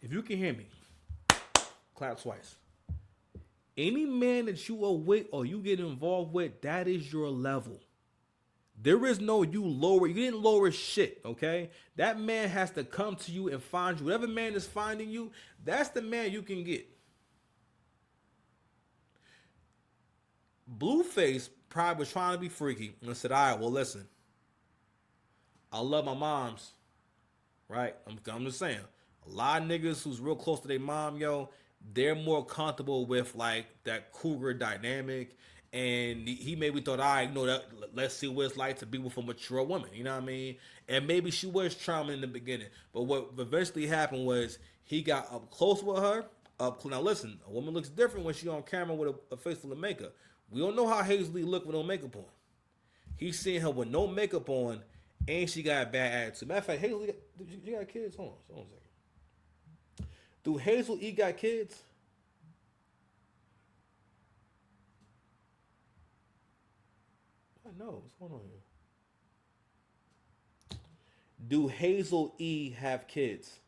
If you can hear me, clap twice. Any man that you are with or you get involved with, that is your level. There is no you lower. You didn't lower shit, okay? That man has to come to you and find you. Whatever man is finding you, that's the man you can get. Blueface probably was trying to be freaky and said, all right, well, listen, I love my moms, right? I'm just saying. A lot of niggas who's real close to their mom, yo, they're more comfortable with like that cougar dynamic. And he maybe thought, all right, you know, that let's see what it's like to be with a mature woman. You know what I mean? And maybe she was charming in the beginning, but what eventually happened was he got up close with her. Up now, listen, a woman looks different when she on camera with a face full of makeup. We don't know how Hazel-E looked with no makeup on. He's seeing her with no makeup on, and she got a bad attitude. Matter of fact, Hazel, you got kids? Hold on a second. Do Hazel-E got kids? I know. What's going on here? Do Hazel-E have kids?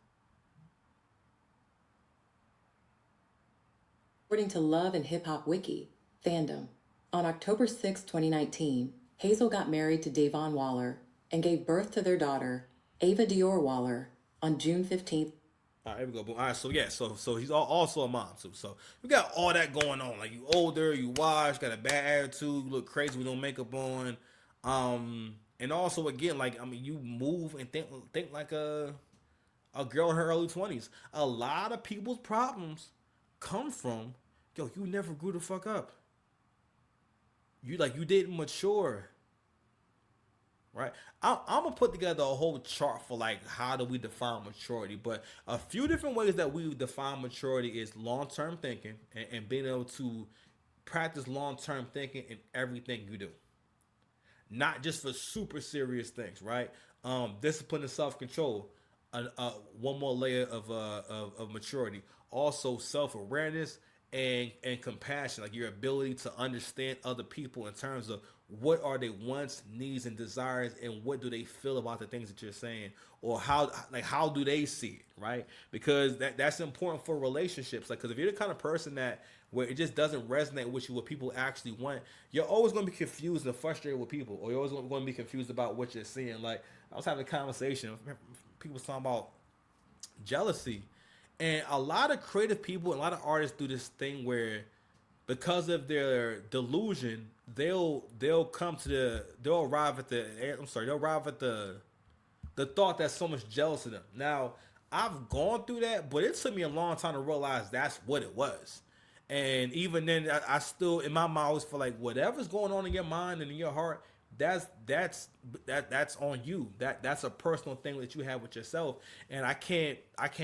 According to Love and Hip Hop Wiki, fandom, on October 6, 2019, Hazel got married to Davon Waller and gave birth to their daughter, Ava Dior Waller, on June 15th. All right, here we go. Boom. All right, so yeah, so he's also a mom too. So we got all that going on. Like you older, you wise, got a bad attitude, you look crazy with no makeup on. And also again, like I mean, you move and think like a girl in her early 20s. A lot of people's problems come from, yo, you never grew the fuck up. You didn't mature, right? I'm gonna put together a whole chart for like how do we define maturity, but a few different ways that we define maturity is long term thinking and being able to practice long term thinking in everything you do, not just for super serious things, right? Discipline and self control, one more layer of maturity. Also, self awareness and compassion, like your ability to understand other people in terms of what are their wants, needs, and desires, and what do they feel about the things that you're saying, or how do they see it, right? Because that's important for relationships. Like, because if you're the kind of person that where it just doesn't resonate with you what people actually want, you're always going to be confused and frustrated with people, or you're always going to be confused about what you're seeing. Like I was having a conversation, people talking about jealousy, and a lot of creative people, a lot of artists do this thing where because of their delusion, they'll come to they'll arrive at the they'll arrive at the thought that someone's jealous of them. Now, I've gone through that, but it took me a long time to realize that's what it was. And even then, I still in my mind I always feel like whatever's going on in your mind and in your heart, that's on you. That's a personal thing that you have with yourself, and I can't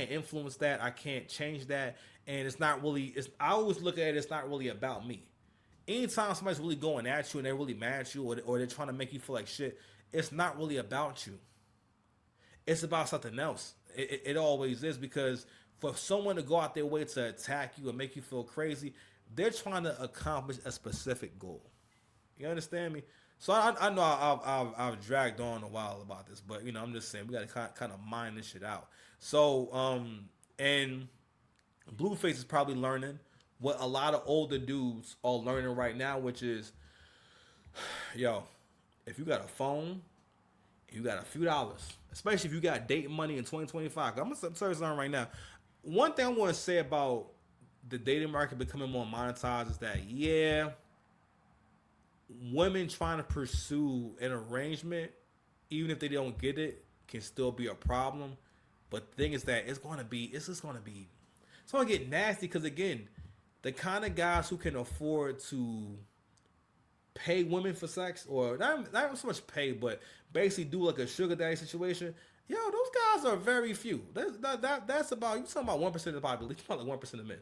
influence that. I can't change that, and it's not really. It's I always look at it. It's not really about me. Anytime somebody's really going at you and they're really mad at you, or they're trying to make you feel like shit, it's not really about you. It's about something else. It always is, because for someone to go out their way to attack you and make you feel crazy, they're trying to accomplish a specific goal. You understand me? So I know I've dragged on a while about this, but I'm just saying we got to kind of mine this shit out. So and Blueface is probably learning what a lot of older dudes are learning right now, which is, yo, if you got a phone, you got a few dollars, especially if you got dating money in 2025. I'm gonna tell you something right now. One thing I want to say about the dating market becoming more monetized is that, yeah, women trying to pursue an arrangement, even if they don't get it, can still be a problem. But the thing is that it's gonna get nasty, because again, the kind of guys who can afford to pay women for sex, or not so much pay, but basically do like a sugar daddy situation. Yo, those guys are very few. That's about, you talking about 1% of the population, probably 1% of men.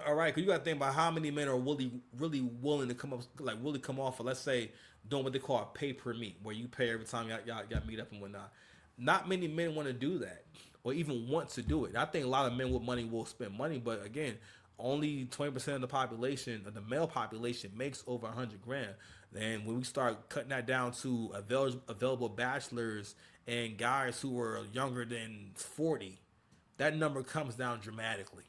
All right, because you got to think about how many men are really willing to come up, like really come off of, let's say, doing what they call a pay per meet, where you pay every time y'all meet up and whatnot. Not many men want to do that, or even want to do it. I think a lot of men with money will spend money, but again, only 20% of the population, of the male population, makes over 100 grand. Then when we start cutting that down to available bachelors and guys who are younger than 40, that number comes down dramatically.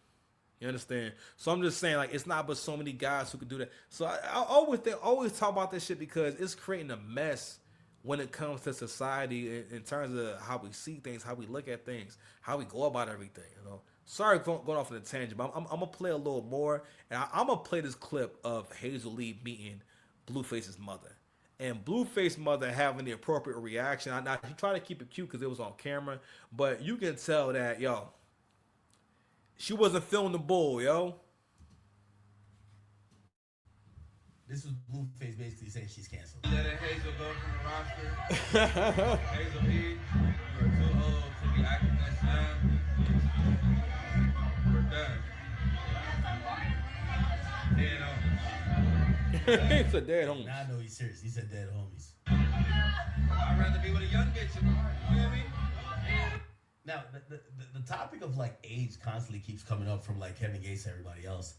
You understand? So I'm just saying, like, it's not but so many guys who could do that. So I always talk about this shit because it's creating a mess when it comes to society in terms of how we see things, how we look at things, how we go about everything. You know. Sorry, going off on a tangent, but I'm gonna play a little more, and I'm gonna play this clip of Hazel-E meeting Blueface's mother, and Blueface's mother having the appropriate reaction. Now she tried to keep it cute because it was on camera, but you can tell that she wasn't feeling the bull, yo. This was Blueface basically saying she's canceled. Letting Hazel go from the roster. Hazel E, you're too old to be acting that young. We're done. Dead homies. It's a dead homie. Now I know he's serious. He said dead homies. I'd rather be with a young bitch. You feel me? Now, the topic of like age constantly keeps coming up from like Kevin Gates and everybody else.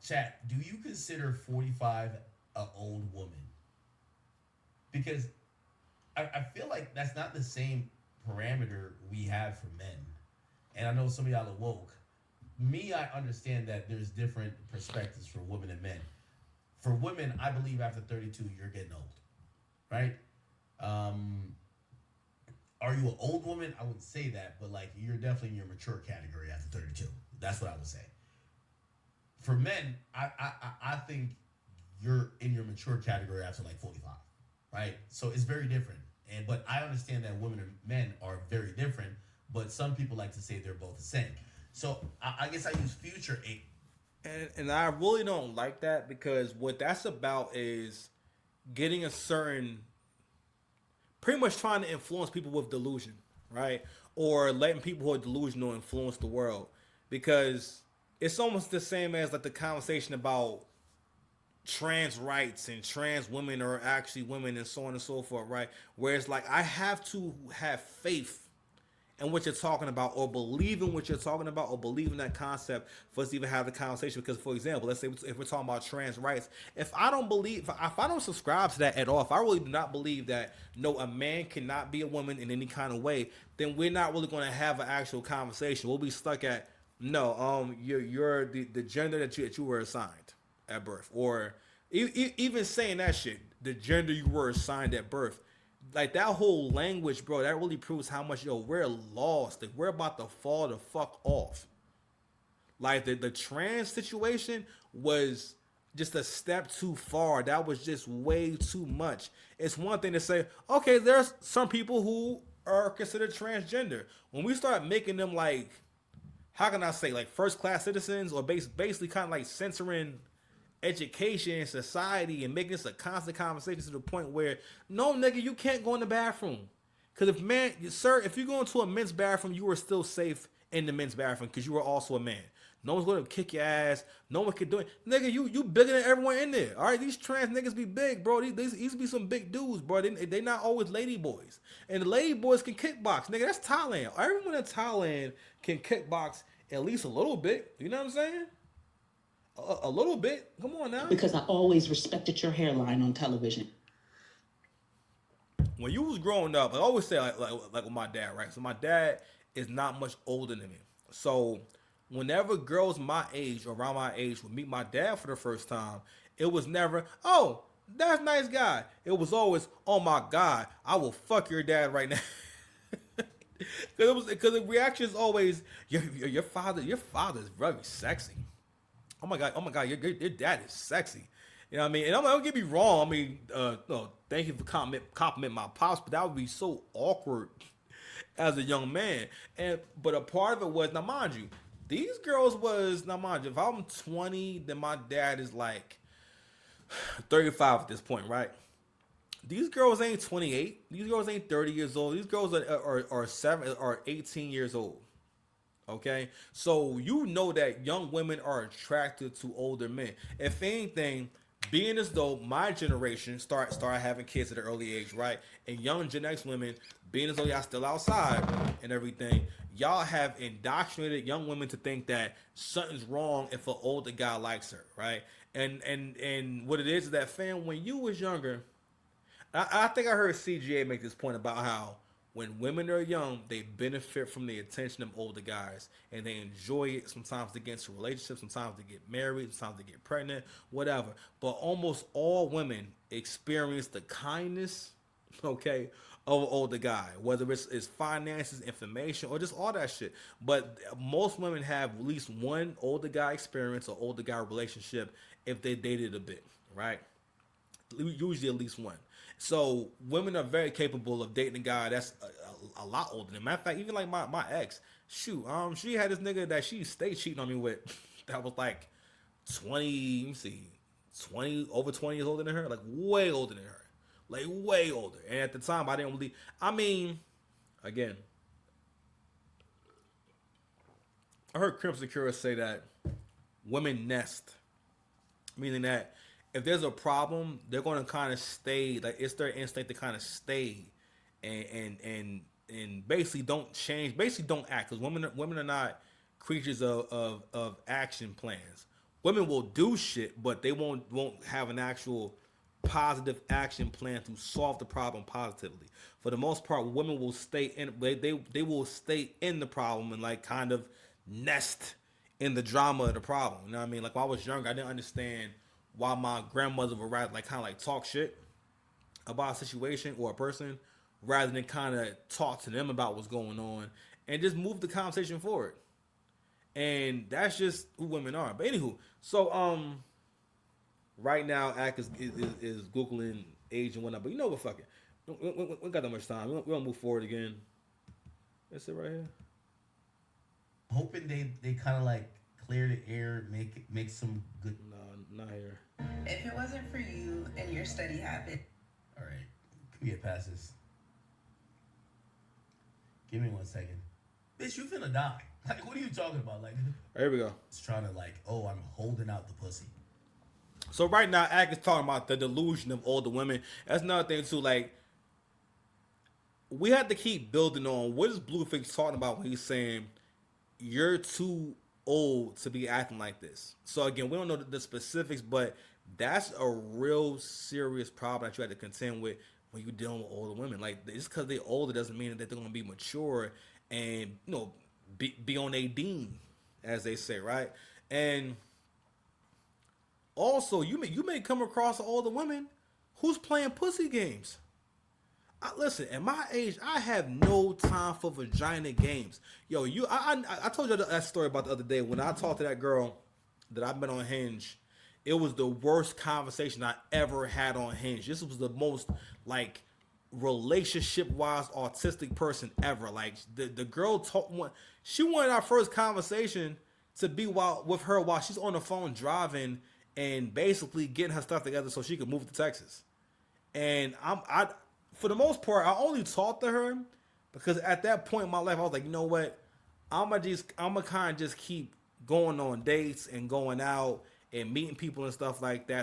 Chat, do you consider 45 an old woman? Because I feel like that's not the same parameter we have for men. And I know some of y'all are woke. Me, I understand that there's different perspectives for women and men. For women, I believe after 32, you're getting old, right? Are you an old woman? I wouldn't say that, but like you're definitely in your mature category after 32. That's what I would say. For men, I think you're in your mature category after like 45, right? So it's very different. But I understand that women and men are very different, but some people like to say they're both the same. So I guess I use future eight. And I really don't like that because what that's about is getting a certain, pretty much trying to influence people with delusion, right? Or letting people who are delusional influence the world. Because it's almost the same as like the conversation about trans rights and trans women are actually women and so on and so forth, right? Where it's like I have to have faith in what you're talking about or believe in what you're talking about or believe in that concept for us to even have the conversation. Because, for example, let's say if we're talking about trans rights, if I don't believe, if I don't subscribe to that at all, if I really do not believe that, no, a man cannot be a woman in any kind of way, then we're not really going to have an actual conversation. We'll be stuck at, no, you're the gender that you were assigned at birth. Or even saying that shit, the gender you were assigned at birth. Like that whole language, bro, that really proves how much, we're lost. Like, we're about to fall the fuck off. Like the trans situation was just a step too far. That was just way too much. It's one thing to say, okay, there's some people who are considered transgender. When we start making them like, how can I say, like first class citizens, or basically kind of like censoring education and society and making this a constant conversation to the point where, no, nigga, you can't go in the bathroom. Because if you go into a men's bathroom, you are still safe in the men's bathroom because you are also a man. No one's going to kick your ass. No one can do it. Nigga, you bigger than everyone in there. All right, these trans niggas be big, bro. These used to be some big dudes, bro. They not always lady boys. And the lady boys can kickbox. Nigga, that's Thailand. Everyone in Thailand can kickbox at least a little bit. You know what I'm saying? A little bit. Come on now. Because I always respected your hairline on television. When you was growing up, I always say like with my dad, right? So my dad is not much older than me. So whenever girls my age or around my age would meet my dad for the first time, it was never, oh, that's a nice guy. It was always, oh my God, I will fuck your dad right now. Because the reaction is always, your father is very sexy. Oh my god, your dad is sexy. You know what I mean? And don't get me wrong. I mean, no, thank you for compliment my pops, but that would be so awkward as a young man. But a part of it was, now mind you, these girls was, now mind you, if I'm 20, then my dad is like 35 at this point, right? These girls ain't 28. These girls ain't 30 years old. These girls are 18 years old. Okay, so you know that young women are attracted to older men. If anything, being as though my generation start having kids at an early age, right? And young Gen X women, being as though y'all still outside and everything, y'all have indoctrinated young women to think that something's wrong if an older guy likes her, right? And what it is that, fam, when you was younger, I think I heard CGA make this point about how when women are young, they benefit from the attention of older guys, and they enjoy it. Sometimes they get into relationships, sometimes they get married, sometimes they get pregnant, whatever. But almost all women experience the kindness, okay, of an older guy, whether it's finances, information, or just all that shit. But most women have at least one older guy experience or older guy relationship if they dated a bit, right? Usually at least one. So women are very capable of dating a guy that's a lot older. Than matter of fact, even like my ex, shoot, she had this nigga that she stayed cheating on me with, that was like 20. Let me see, 20 years older than her, like way older than her, like way older. And at the time, I didn't really. I mean, again, I heard Crimson Cure say that women nest, meaning that if there's a problem, they're going to kind of stay. Like it's their instinct to kind of stay, and basically don't change. Basically, don't act, because women are not creatures of action plans. Women will do shit, but they won't have an actual positive action plan to solve the problem positively. For the most part, women will stay in. They will stay in the problem and like kind of nest in the drama of the problem. You know what I mean? Like when I was younger, I didn't understand why my grandmother would rather like kind of like talk shit about a situation or a person rather than kind of talk to them about what's going on and just move the conversation forward. And that's just who women are. But anywho, so right now Ack is googling age and whatnot. But you know what? Fuck it. We got that much time. We're gonna move forward again. That's it right here. Hoping they kind of like clear the air, make some good. No, not here. If it wasn't for you and your study habit. All right, can we get past this? Give me 1 second. Bitch, you finna die. Like, what are you talking about? Like, Here we go. it's trying to like, oh, I'm holding out the pussy. So right now, Ack is talking about the delusion of older women. That's another thing too. Like, we have to keep building on what is Blueface talking about when he's saying you're too old to be acting like this. So again, we don't know the specifics, but that's a real serious problem that you have to contend with when you're dealing with older women. Like, just because they're older doesn't mean that they're going to be mature and be on a dean, as they say, right? And also, you may come across older women who's playing pussy games. Listen, at my age, I have no time for vagina games. Yo, I told you that story about the other day when I talked to that girl that I met on Hinge. It was the worst conversation I ever had on Hinge. This was the most like relationship-wise autistic person ever. Like the girl she wanted our first conversation to be with her while she's on the phone driving and basically getting her stuff together so she could move to Texas. And for the most part, I only talked to her because at that point in my life, I was like, you know what? I'm gonna kind of just keep going on dates and going out and meeting people and stuff like that.